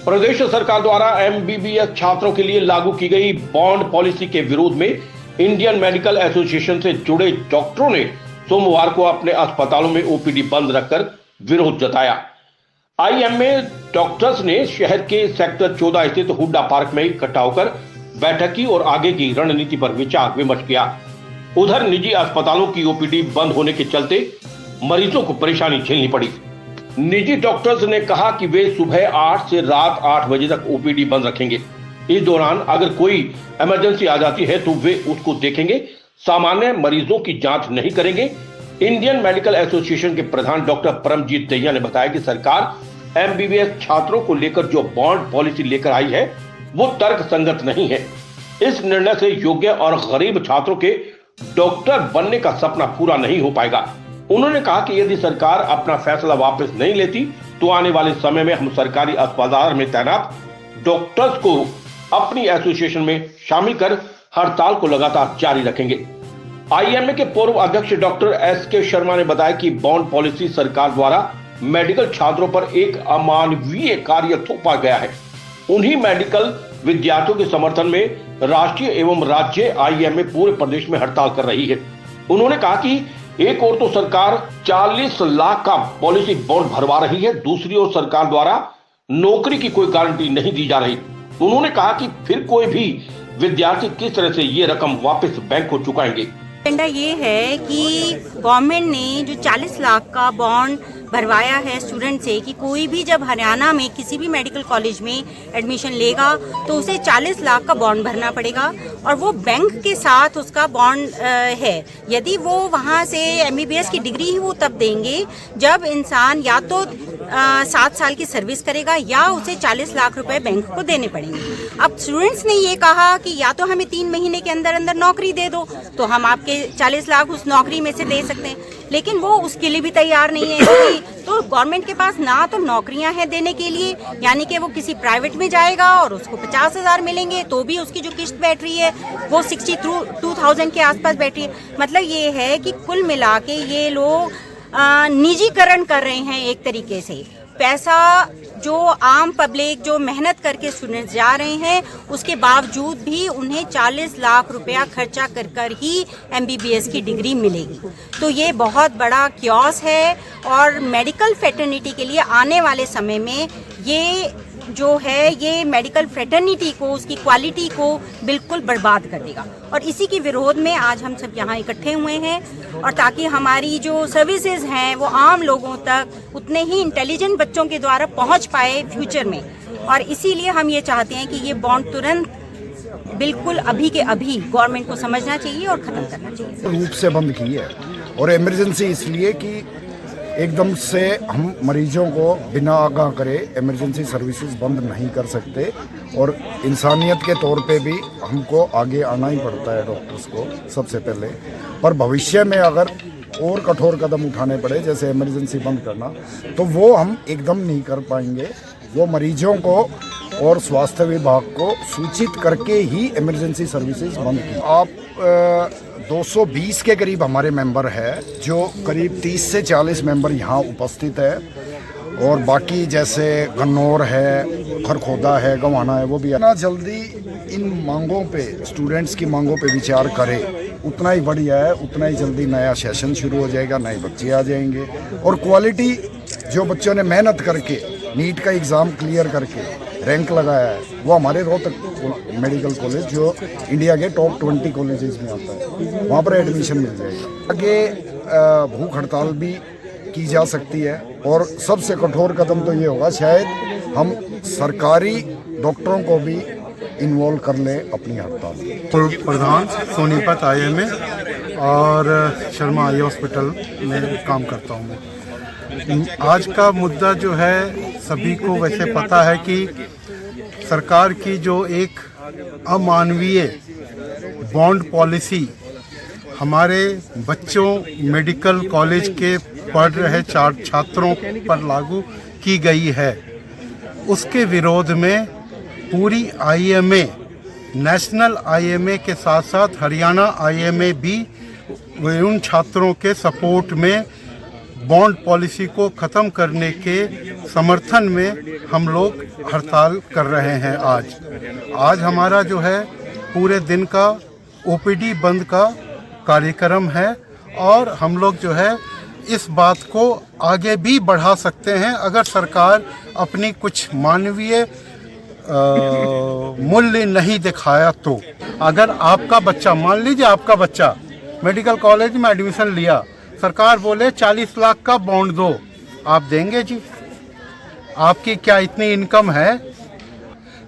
प्रदेश सरकार द्वारा एमबीबीएस छात्रों के लिए लागू की गई बॉन्ड पॉलिसी के विरोध में इंडियन मेडिकल एसोसिएशन से जुड़े डॉक्टरों ने सोमवार को अपने अस्पतालों में ओपीडी बंद रखकर विरोध जताया। आईएमए डॉक्टर्स ने शहर के सेक्टर 14 स्थित हुड्डा पार्क में इकट्ठा होकर बैठक की और आगे की रणनीति पर विचार विमर्श किया। उधर निजी अस्पतालों की ओपीडी बंद होने के चलते मरीजों को परेशानी झेलनी पड़ी। निजी डॉक्टर्स ने कहा कि वे सुबह 8 से रात 8 बजे तक ओपीडी बंद रखेंगे। इस दौरान अगर कोई इमरजेंसी आ जाती है तो वे उसको देखेंगे, सामान्य मरीजों की जांच नहीं करेंगे। इंडियन मेडिकल एसोसिएशन के प्रधान डॉक्टर परमजीत दहिया ने बताया कि सरकार एमबीबीएस छात्रों को लेकर जो बॉन्ड पॉलिसी लेकर आई है वो तर्क संगत नहीं है। इस निर्णय से योग्य और गरीब छात्रों के डॉक्टर बनने का सपना पूरा नहीं हो पाएगा। उन्होंने कहा कि यदि सरकार अपना फैसला वापस नहीं लेती तो आने वाले समय में हम सरकारी अस्पताल में तैनात डॉक्टर्स को अपनी एसोसिएशन में शामिल कर हड़ताल को लगातार जारी रखेंगे। आईएमए के पूर्व अध्यक्ष डॉक्टर एसके शर्मा ने बताया कि बॉन्ड पॉलिसी सरकार द्वारा मेडिकल छात्रों पर एक अमानवीय कार्य थोपा गया है। उन्हीं मेडिकल विद्यार्थियों के समर्थन में राष्ट्रीय एवं राज्य आईएमए पूरे प्रदेश में हड़ताल कर रही है। उन्होंने कहा कि एक ओर तो सरकार 40 लाख का पॉलिसी बॉन्ड भरवा रही है, दूसरी ओर सरकार द्वारा नौकरी की कोई गारंटी नहीं दी जा रही। उन्होंने कहा कि फिर कोई भी विद्यार्थी किस तरह से ये रकम वापस बैंक को चुकाएंगे। एजेंडा ये है कि गवर्नमेंट ने जो 40 लाख का बॉन्ड भरवाया है स्टूडेंट से कि कोई भी जब हरियाणा में किसी भी मेडिकल कॉलेज में एडमिशन लेगा तो उसे 40 लाख का बॉन्ड भरना पड़ेगा और वो बैंक के साथ उसका बॉन्ड है। यदि वो वहाँ से एमबीबीएस की डिग्री ही वो तब देंगे जब इंसान या तो 7 साल की सर्विस करेगा या उसे 40 लाख रुपए बैंक को देने पड़ेंगे। अब स्टूडेंट्स ने ये कहा कि या तो हमें 3 महीने के अंदर अंदर नौकरी दे दो तो हम आपके 40 लाख उस नौकरी में से दे सकते हैं, लेकिन वो उसके लिए भी तैयार नहीं है। तो गवर्नमेंट के पास ना तो नौकरियां हैं देने के लिए, यानी कि वो किसी प्राइवेट में जाएगा और उसको 50,000 मिलेंगे तो भी उसकी जो किस्त बैठ रही है वो 62,000 के आसपास बैठ रही है। मतलब ये है कि कुल मिला के ये लोग निजीकरण कर रहे हैं एक तरीके से। पैसा जो आम पब्लिक जो मेहनत करके स्टूडेंट्स जा रहे हैं उसके बावजूद भी उन्हें 40 लाख रुपया खर्चा कर ही एमबीबीएस की डिग्री मिलेगी। तो ये बहुत बड़ा क्योस है और मेडिकल फ्रेटर्निटी के लिए आने वाले समय में ये जो है ये मेडिकल फ्रेटर्निटी को, उसकी क्वालिटी को बिल्कुल बर्बाद कर देगा। और इसी के विरोध में आज हम सब यहाँ इकट्ठे हुए हैं और ताकि हमारी जो सर्विसेज हैं वो आम लोगों तक उतने ही इंटेलिजेंट बच्चों के द्वारा पहुँच पाए फ्यूचर में। और इसीलिए हम ये चाहते हैं कि ये बॉन्ड तुरंत बिल्कुल अभी के अभी गवर्नमेंट को समझना चाहिए और ख़त्म करना चाहिए। रूप से बंद की है और इमरजेंसी इसलिए कि एकदम से हम मरीजों को बिना आगाह करे इमरजेंसी सर्विसेज बंद नहीं कर सकते और इंसानियत के तौर पे भी हमको आगे आना ही पड़ता है डॉक्टर्स को सबसे पहले। पर भविष्य में अगर और कठोर कदम उठाने पड़े जैसे इमरजेंसी बंद करना तो वो हम एकदम नहीं कर पाएंगे। वो मरीजों को और स्वास्थ्य विभाग को सूचित करके ही इमरजेंसी सर्विसेज बंद की। आप 220 के करीब हमारे मेंबर है, जो करीब 30 से 40 मेंबर यहाँ उपस्थित है और बाकी जैसे गन्नौर है, खरखोदा है, गवाना है, वो भी इतना जल्दी इन मांगों पे, स्टूडेंट्स की मांगों पे विचार करे उतना ही बढ़िया है। उतना ही जल्दी नया सेशन शुरू हो जाएगा, नए बच्चे आ जाएंगे और क्वालिटी जो बच्चों ने मेहनत करके नीट का एग्ज़ाम क्लियर करके रैंक लगाया है वो हमारे रोहतक मेडिकल कॉलेज जो इंडिया के टॉप 20 कॉलेजेस में आता है वहाँ पर एडमिशन मिल जाएगा। आगे भूख हड़ताल भी की जा सकती है और सबसे कठोर कदम तो ये होगा शायद हम सरकारी डॉक्टरों को भी इन्वॉल्व कर लें अपनी हड़ताल। प्रधान सोनीपत आईएमए और शर्मा आई हॉस्पिटल में काम करता हूँ। आज का मुद्दा जो है सभी को वैसे पता है कि सरकार की जो एक अमानवीय बॉन्ड पॉलिसी हमारे बच्चों मेडिकल कॉलेज के पढ़ रहे छात्रों पर लागू की गई है, उसके विरोध में पूरी आईएमए, नेशनल आईएमए के साथ साथ हरियाणा आईएमए भी उन छात्रों के सपोर्ट में बॉन्ड पॉलिसी को ख़त्म करने के समर्थन में हम लोग हड़ताल कर रहे हैं। आज हमारा जो है पूरे दिन का ओपीडी बंद का कार्यक्रम है और हम लोग जो है इस बात को आगे भी बढ़ा सकते हैं अगर सरकार अपनी कुछ मानवीय मूल्य नहीं दिखाया तो। अगर आपका बच्चा, मान लीजिए आपका बच्चा मेडिकल कॉलेज में एडमिशन लिया, सरकार बोले 40 लाख का बॉन्ड दो, आप देंगे जी? आपकी क्या इतनी इनकम है?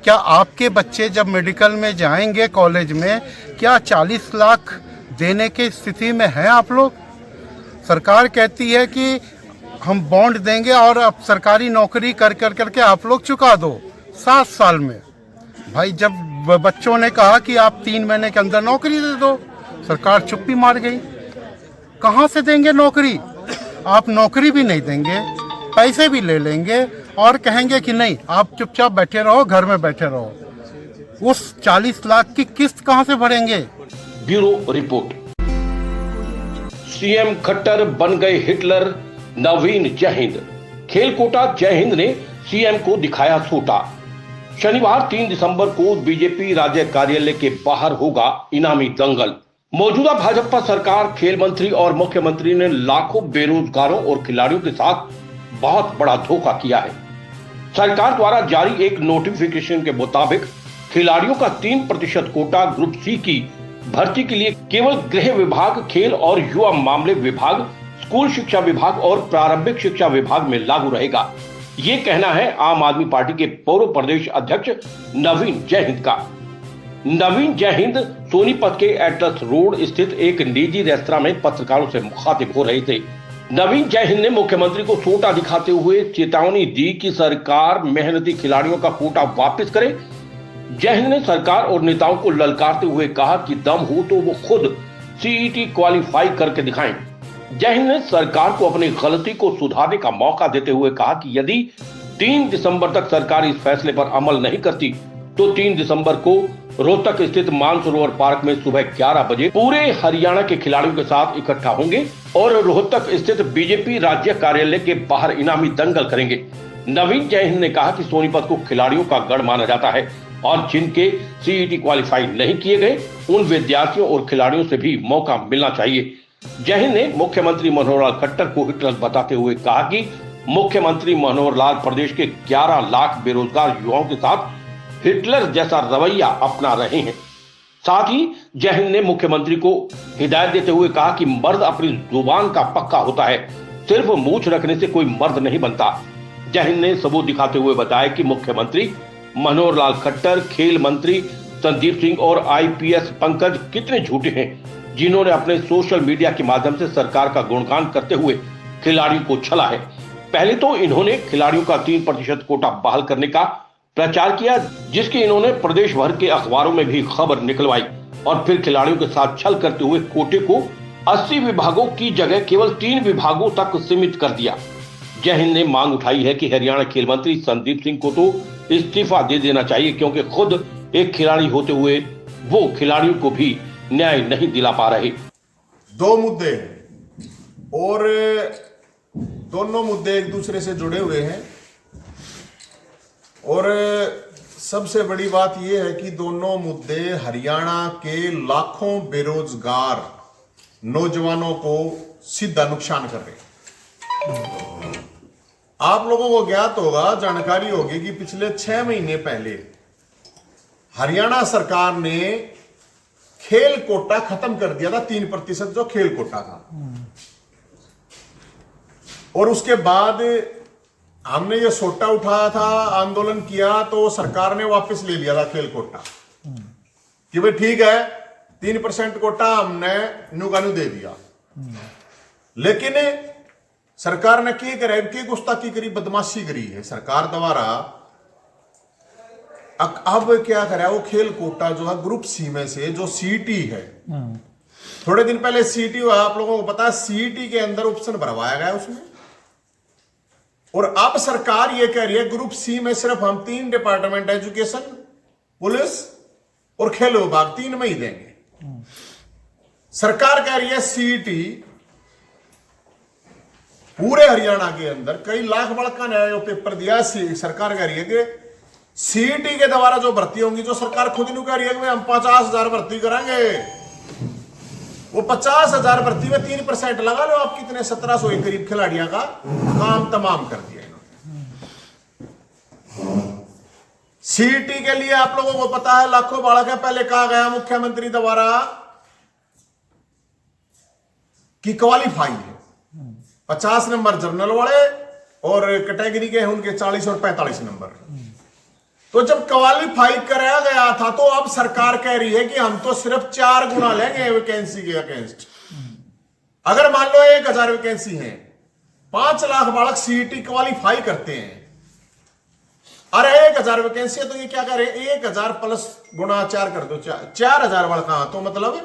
क्या आपके बच्चे जब मेडिकल में जाएंगे कॉलेज में, क्या 40 लाख देने की स्थिति में हैं आप लोग? सरकार कहती है कि हम बॉन्ड देंगे और अब सरकारी नौकरी करके आप लोग चुका दो 7 साल में। भाई जब बच्चों ने कहा कि आप 3 महीने के अंदर नौकरी दे दो, सरकार चुप्पी मार गई। कहाँ से देंगे नौकरी? आप नौकरी भी नहीं देंगे, पैसे भी ले लेंगे और कहेंगे कि नहीं आप चुपचाप बैठे रहो, घर में बैठे रहो। उस 40 लाख की किस्त कहाँ से भरेंगे? Bureau report. सीएम खट्टर बन गए हिटलर, नवीन जय हिंद। खेल कोटा जय हिंद ने सीएम को दिखाया छोटा। शनिवार 3 दिसंबर को बीजेपी राज्य कार्यालय के बाहर होगा इनामी दंगल। मौजूदा भाजपा सरकार, खेल मंत्री और मुख्यमंत्री ने लाखों बेरोजगारों और खिलाड़ियों के साथ बहुत बड़ा धोखा किया है। सरकार द्वारा जारी एक नोटिफिकेशन के मुताबिक खिलाड़ियों का 3% कोटा ग्रुप सी की भर्ती के लिए केवल गृह विभाग, खेल और युवा मामले विभाग, स्कूल शिक्षा विभाग और प्रारंभिक शिक्षा विभाग में लागू रहेगा। ये कहना है आम आदमी पार्टी के पूर्व प्रदेश अध्यक्ष नवीन जय हिंद का। नवीन जय हिंद सोनीपत के एटलस रोड स्थित एक निजी रेस्तरां में पत्रकारों से मुखातिब हो रहे थे। नवीन जय हिंद ने मुख्यमंत्री को छोटा दिखाते हुए चेतावनी दी कि सरकार मेहनती खिलाड़ियों का कोटा वापस करे। जय हिंद ने सरकार और नेताओं को ललकारते हुए कहा कि दम हो तो वो खुद सीईटी क्वालिफाई करके दिखाएं। जय हिंद ने सरकार को अपनी गलती को सुधारने का मौका देते हुए कहा कि यदि 3 दिसंबर तक सरकार इस फैसले पर अमल नहीं करती तो 3 दिसंबर को रोहतक स्थित मानसरोवर पार्क में सुबह 11 बजे पूरे हरियाणा के खिलाड़ियों के साथ इकट्ठा होंगे और रोहतक स्थित बीजेपी राज्य कार्यालय के बाहर इनामी दंगल करेंगे। नवीन जय हिंद ने कहा कि सोनीपत को खिलाड़ियों का गढ़ माना जाता है और जिनके सीईटी क्वालिफाई नहीं किए गए उन विद्यार्थियों और खिलाड़ियों से भी मौका मिलना चाहिए। जय हिंद ने मुख्यमंत्री मनोहर लाल खट्टर को हिटलर बताते हुए कहा कि मुख्यमंत्री मनोहर लाल प्रदेश के 11 लाख बेरोजगार युवाओं के साथ हिटलर जैसा रवैया अपना रहे हैं। साथ ही जय हिंद ने मुख्यमंत्री को हिदायत देते हुए कहा कि मर्द अपनी जुबान का पक्का होता है, सिर्फ मूछ रखने से कोई मर्द नहीं बनता। जय हिंद ने सबूत दिखाते हुए बताया कि मुख्यमंत्री मनोहर लाल खट्टर, खेल मंत्री संदीप सिंह और आईपीएस पंकज कितने झूठे हैं जिन्होंने अपने सोशल मीडिया के माध्यम से सरकार का गुणगान करते हुए खिलाड़ियों को छला है। पहले तो इन्होंने खिलाड़ियों का 3% कोटा बहाल करने का प्रचार किया, जिसकी इन्होंने प्रदेश भर के अखबारों में भी खबर निकलवाई और फिर खिलाड़ियों के साथ छल करते हुए कोटे को 80 विभागों की जगह केवल 3 विभागों तक सीमित कर दिया। जय हिंद ने मांग उठाई है कि हरियाणा खेल मंत्री संदीप सिंह को तो इस्तीफा दे देना चाहिए क्योंकि खुद एक खिलाड़ी होते हुए वो खिलाड़ियों को भी न्याय नहीं दिला पा रहे। 2 मुद्दे और दोनों मुद्दे एक दूसरे से जुड़े हुए हैं और सबसे बड़ी बात यह है कि दोनों मुद्दे हरियाणा के लाखों बेरोजगार नौजवानों को सीधा नुकसान कर रहे हैं। आप लोगों को ज्ञात होगा, जानकारी होगी कि पिछले 6 महीने पहले हरियाणा सरकार ने खेल कोटा खत्म कर दिया था, 3% जो खेल कोटा था। और उसके बाद हमने ये सोटा उठाया था, आंदोलन किया, तो सरकार ने वापस ले लिया था खेल कोटा कि भाई ठीक है 3% कोटा हमने नुगानू दे दिया। लेकिन सरकार ने क्या करे, की गुस्ताखी करी, बदमाशी करी है सरकार द्वारा। अब क्या करे, वो खेल कोटा जो है ग्रुप सी में से जो सीईटी है, थोड़े दिन पहले सीईटी हुआ, आप लोगों को पता है सीईटी के अंदर ऑप्शन भरवाया गया उसमें। और अब सरकार ये कह रही है ग्रुप सी में सिर्फ हम 3 डिपार्टमेंट, एजुकेशन, पुलिस और खेल विभाग 3 में ही देंगे। सरकार कह रही है सीईटी पूरे हरियाणा के अंदर कई लाख बालका ने जो पेपर दिया सरकार कह रही है कि सीईटी के द्वारा जो भर्ती होंगी, जो सरकार खुद नहीं कह रही है कि हम 50,000 भर्ती करेंगे, वो 50,000 भर्ती में 3% लगा लो आप, कितने 1700 के करीब खिलाड़ियों का काम तमाम कर दिया इन्होंने। सीईटी के लिए आप लोगों को पता है लाखों बालक है। पहले कहा गया मुख्यमंत्री द्वारा कि क्वालिफाई है, 50 नंबर जनरल वाले और कैटेगरी के हैं उनके 40 और 45 नंबर। तो जब क्वालिफाई कराया गया था तो अब सरकार कह रही है कि हम तो सिर्फ 4 गुना लेंगे वैकेंसी के अगेंस्ट। अगर मान लो 1000 वैकेंसी है, 5 लाख बालक सीईटी क्वालिफाई करते हैं, अरे 1000 वैकेंसी है तो ये क्या करे, 1000 प्लस गुना 4 कर दो, 4000 बालका, तो मतलब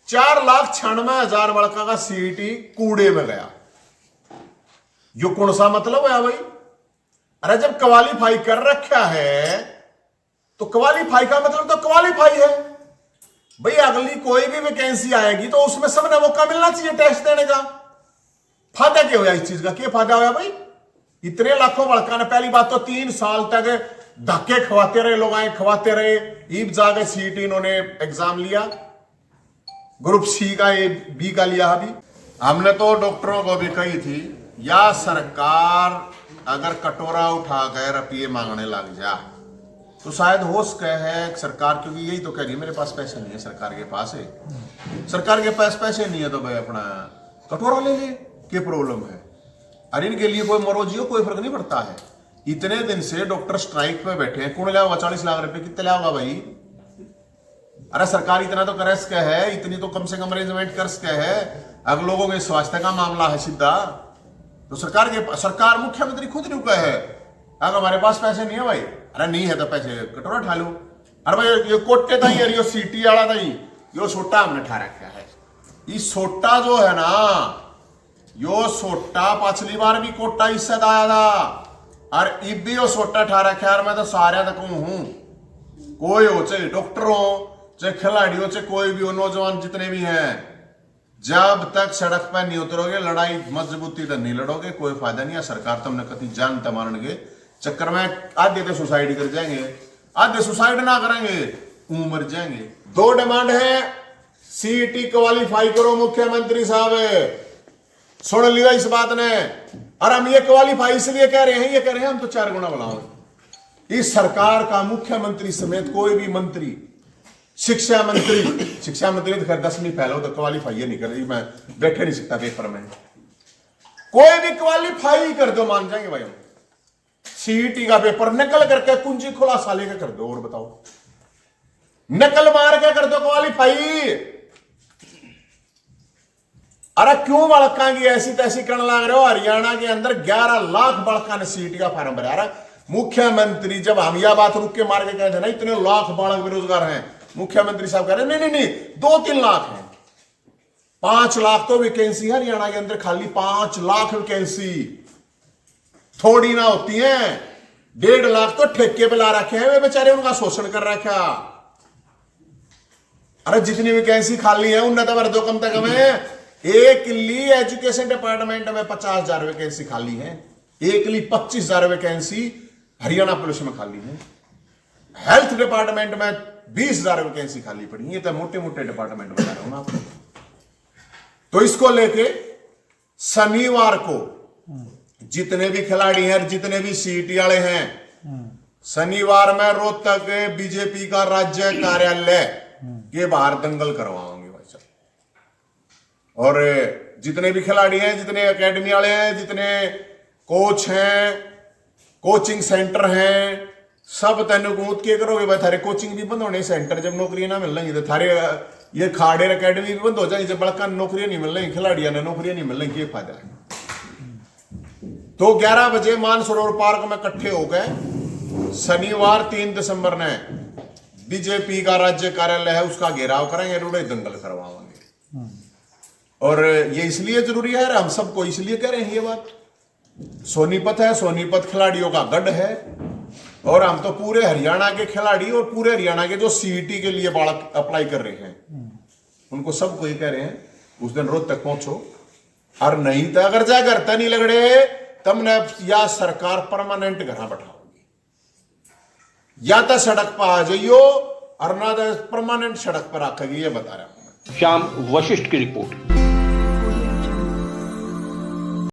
4,96,000 बालका का सीईटी कूड़े में गया। यो कौन सा मतलब है भाई? अरे जब क्वालिफाई कर रखा है तो क्वालिफाई का मतलब तो क्वालिफाई है भाई। अगली कोई भी वैकेंसी आएगी तो उसमें सबने मौका मिलना चाहिए टेस्ट देने का। फायदा क्या होया इस चीज का? क्या फायदा होया भाई? इतने लाखों बालका ने, पहली बात तो 3 साल तक धक्के खवाते रहे, लोग आए खवाते रहे, ईब जाके सीईटी इन्होंने एग्जाम लिया, ग्रुप सी का बी का लिया। अभी हमने तो डॉक्टरों को भी कही थी, या सरकार अगर कटोरा उठाकर रुपये मांगने लग जा तो शायद हो सके है सरकार, क्योंकि यही तो कह रही है मेरे पास पैसे नहीं है, सरकार के पास है, सरकार के पास पैसे नहीं है तो भाई अपना कटोरा ले ले, क्या प्रॉब्लम है? अरे इनके लिए कोई मरोजियो कोई फर्क नहीं पड़ता है। इतने दिन से डॉक्टर स्ट्राइक पे बैठे हैं, कौन लाओगा 40 लाख रुपए? कितने लाओगा भाई? अरे सरकार इतना तो कर सके है, इतनी तो कम से कम अरेंजमेंट कर सके है। अगर लोगों के स्वास्थ्य का मामला है सीधा तो सरकार मुख्यमंत्री खुद रुका है, अगर हमारे पास पैसे नहीं है भाई, अरे नहीं है तो पैसे कटोरा उठा लो। अरे भाई ये कोटे था यो सीटी वाला था, यो सोटा हमने ठा रखा है। ये सोटा जो है ना, यो सोटा पिछली बार भी कोटा इससे आया था और इब भी यो सोटा ठा रखा है। मैं तो सारे तक हूं, कोई हो, चाहे डॉक्टर हो, चाहे खिलाड़ी हो, चाहे कोई भी हो, नौजवान जितने भी हैं, जब तक सड़क पर नहीं उतरोगे, लड़ाई मजबूती तो नहीं लड़ोगे, कोई फायदा नहीं है। सरकार तुमने कभी जान मारने चक्कर में आधे तो सुसाइड कर जाएंगे, आधे सुसाइड ना करेंगे मर जाएंगे। 2 डिमांड है, सीईटी क्वालिफाई करो मुख्यमंत्री साहब, सुन लिया इस बात ने। और हम ये क्वालिफाई इसलिए कह रहे हैं, ये कह रहे हैं हम तो 4 गुना बढ़ाओगे। इस सरकार का मुख्यमंत्री समेत कोई भी मंत्री, शिक्षा मंत्री तो खैर 10वीं फेल हो तो क्वालिफाई नहीं कर रही, मैं बैठे नहीं सकता पेपर में, कोई भी क्वालिफाई कर दो मान जाएंगे भाई हम। सीईटी का पेपर नकल करके कुंजी खुलासा लेकर कर दो, और बताओ नकल मार के कर दो क्वालिफाई। अरे क्यों बालका की ऐसी तैसी करने लग रहे हो? हरियाणा के अंदर 11 लाख बालका ने सीईटी का फार्म भरा। मुख्यमंत्री जब हम यह बात रुक के मार के कहते हैं ना इतने लाख बालक बेरोजगार हैं, मुख्यमंत्री साहब कह रहे हैं नहीं 2-3 लाख हैं, 5 लाख तो वैकेंसी है हरियाणा के अंदर खाली। 5 लाख वैकेंसी थोड़ी ना होती हैं, 1.5 लाख तो ठेके पे ला रखे हैं वे बेचारे, उनका शोषण कर रखा। अरे जितनी वैकेंसी खाली है उन्हें तो भर दो कम से कम है। एक ली एजुकेशन डिपार्टमेंट में 50,000 वैकेंसी खाली है, एक ली 25,000 वैकेंसी हरियाणा पुलिस में खाली है, हेल्थ डिपार्टमेंट में 20,000 वैकेंसी खाली पड़ी। ये तो मोटे मोटे डिपार्टमेंट बता रहा हूं ना आपको। तो इसको लेके शनिवार को जितने भी खिलाड़ी हैं, जितने भी सीईटी वाले हैं, शनिवार में रोहतक बीजेपी का राज्य कार्यालय के बाहर दंगल करवाओगे भाई साहब। और जितने भी खिलाड़ी हैं, जितने एकेडमी वाले हैं, जितने कोच हैं, कोचिंग सेंटर हैं, सब तेन कूद के करोगे भाई। थारे कोचिंग भी बंद होने, सेंटर जब नौकरियां ना मिल रही तो थारे ये खाड़े अकेडमी भी बंद हो जाएगी। जब बड़का नौकरियां नहीं मिल रही, खिलाड़ियों ने नौकरियां नहीं मिल रही, ये फायदा है। तो 11 बजे मानसरोवर पार्क में इकट्ठे हो गए। शनिवार 3 दिसंबर ने बीजेपी का राज्य कार्यालय है उसका घेराव करेंगे, रोडे दंगल करवाएंगे। और ये इसलिए जरूरी है, हम सबको इसलिए कह रहे हैं ये बात। सोनीपत है, सोनीपत खिलाड़ियों का गढ़ है, और हम तो पूरे हरियाणा के खिलाड़ी और पूरे हरियाणा के जो सीईटी के लिए बालक अप्लाई कर रहे हैं उनको सबको ये कह रहे हैं उस दिन रोहतक पहुंचो, और नहीं तो अगर जा करता नहीं लगड़े तमने या सरकार परमानेंट घर बैठाओगी या तो सड़क पर आ जाइयो और ना तो परमानेंट सड़क पर रखेगी, ये बता रहा हूं। श्याम वशिष्ठ की रिपोर्ट।